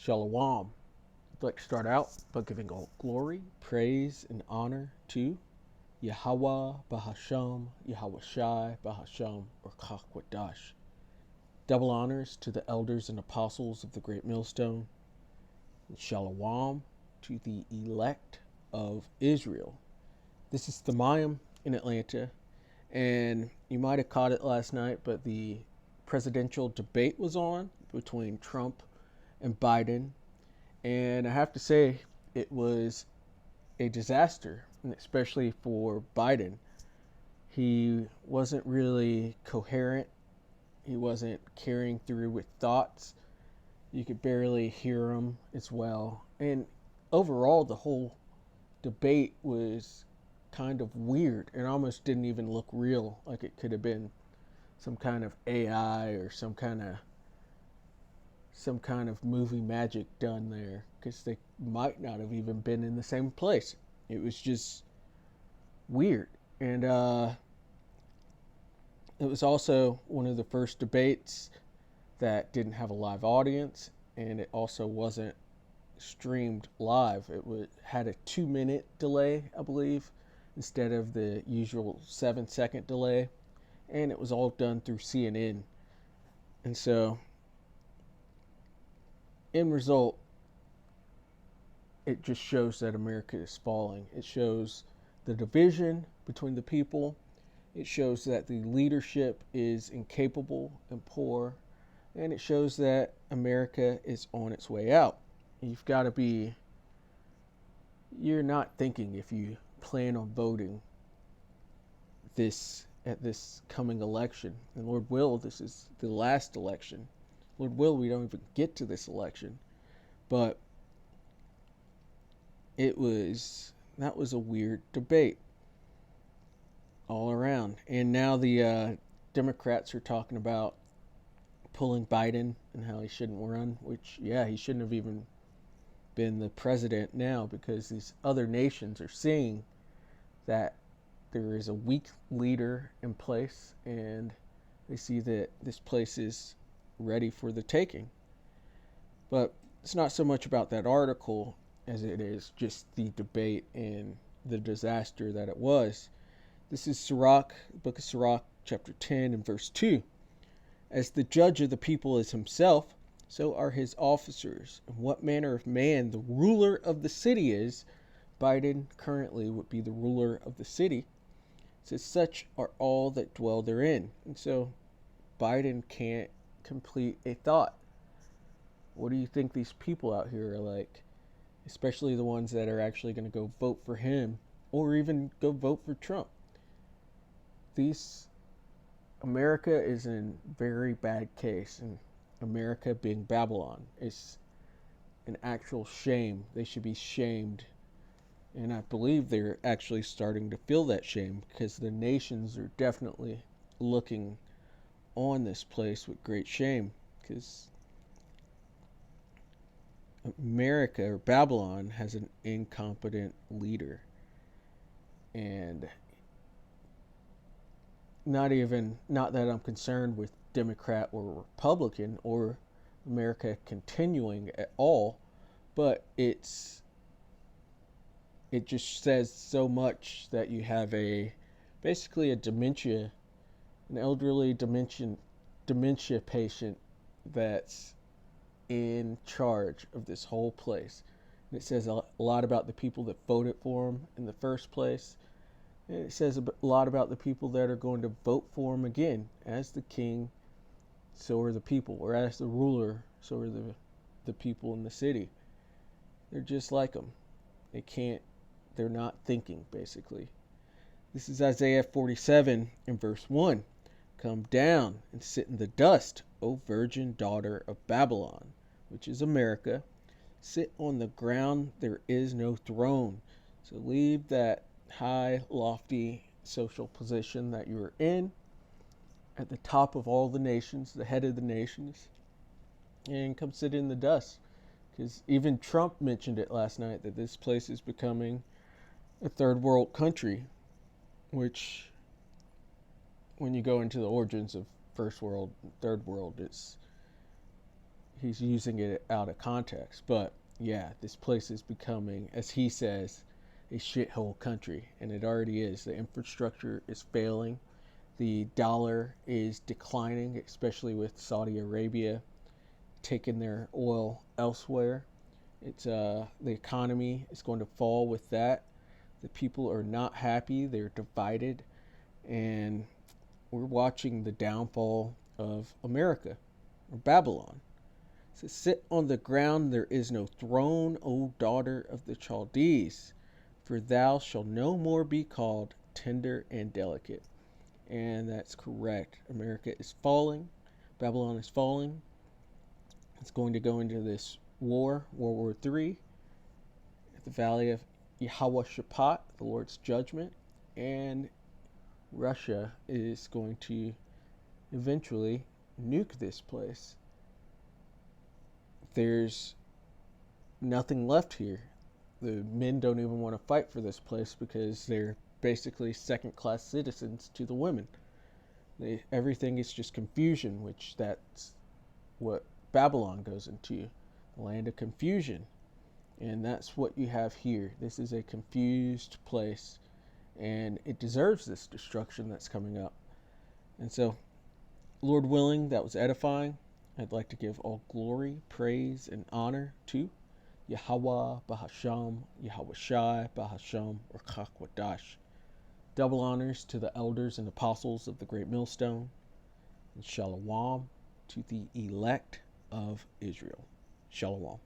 Shalom. I'd like to start out by giving all glory, praise, and honor to Yahweh Bahasham, Yahweh Shai Bahasham, or Kakwadash. Double honors to the elders and apostles of the Great Millstone, and Shalom to the elect of Israel. This is the Mayim in Atlanta, and you might have caught it last night, but the presidential debate was on between Trump and Biden, and I have to say it was a disaster, especially for Biden. He wasn't really coherent. He wasn't carrying through with thoughts. You could barely hear him as well. And overall, the whole debate was kind of weird and almost didn't even look real, like it could have been some kind of AI or some kind of movie magic done there, because they might not have even been in the same place. It was just weird. And it was also one of the first debates that didn't have a live audience, and it also wasn't streamed live. Had a 2-minute delay, I believe, instead of the usual 7-second delay, and it was all done through CNN. And so, in result, it just shows that America is falling. It shows the division between the people. It shows that the leadership is incapable and poor. And it shows that America is on its way out. You're not thinking if you plan on voting at this coming election. And Lord will, this is the last election. Lord will, we don't even get to this election. But that was a weird debate all around. And now the Democrats are talking about pulling Biden and how he shouldn't run, which, yeah, he shouldn't have even been the president now, because these other nations are seeing that there is a weak leader in place, and they see that this place is ready for the taking. But it's not so much about that article as it is just the debate and the disaster that it was. This is Sirach, book of Sirach, chapter 10 and verse 2. As the judge of the people is himself, so are his officers. And what manner of man the ruler of the city is, Biden currently would be the ruler of the city. It says, such are all that dwell therein. And so Biden can't complete a thought. What do you think these people out here are like? Especially the ones that are actually going to go vote for him or even go vote for Trump. America is in very bad case, and America being Babylon is an actual shame. They should be shamed, and I believe they're actually starting to feel that shame, because the nations are definitely looking on this place with great shame, because America, or Babylon, has an incompetent leader. And not that I'm concerned with Democrat or Republican or America continuing at all, but it just says so much that you have basically an elderly dementia patient that's in charge of this whole place. And it says a lot about the people that voted for him in the first place. And it says a lot about the people that are going to vote for him again. As the king, so are the people. Or as the ruler, so are the people in the city. They're just like him. They're not thinking, basically. This is Isaiah 47 in verse 1. Come down and sit in the dust, O virgin daughter of Babylon, which is America. Sit on the ground, there is no throne. So leave that high, lofty social position that you are in, at the top of all the nations, the head of the nations, and come sit in the dust. Because even Trump mentioned it last night, that this place is becoming a third world country, which, when you go into the origins of first world and third world, he's using it out of context. But yeah, this place is becoming, as he says, a shithole country, and it already is. The infrastructure is failing. The dollar is declining, especially with Saudi Arabia taking their oil elsewhere. It's the economy is going to fall with that. The people are not happy. They're divided, and we're watching the downfall of America, or Babylon. It says, "Sit on the ground, there is no throne, O daughter of the Chaldees, for thou shalt no more be called tender and delicate." And that's correct. America is falling. Babylon is falling. It's going to go into this war, World War III, at the Valley of Yehoshaphat, the Lord's judgment, and Russia is going to eventually nuke this place. There's nothing left here. The men don't even want to fight for this place because they're basically second-class citizens to the women. Everything is just confusion, which that's what Babylon goes into, the land of confusion. And that's what you have here. This is a confused place, and it deserves this destruction that's coming up. And so, Lord willing, that was edifying. I'd like to give all glory, praise, and honor to Yahweh Bahasham, Yahweh Shai Bahasham, or Chakwadash. Double honors to the elders and apostles of the Great Millstone, and Shalom to the elect of Israel. Shalom.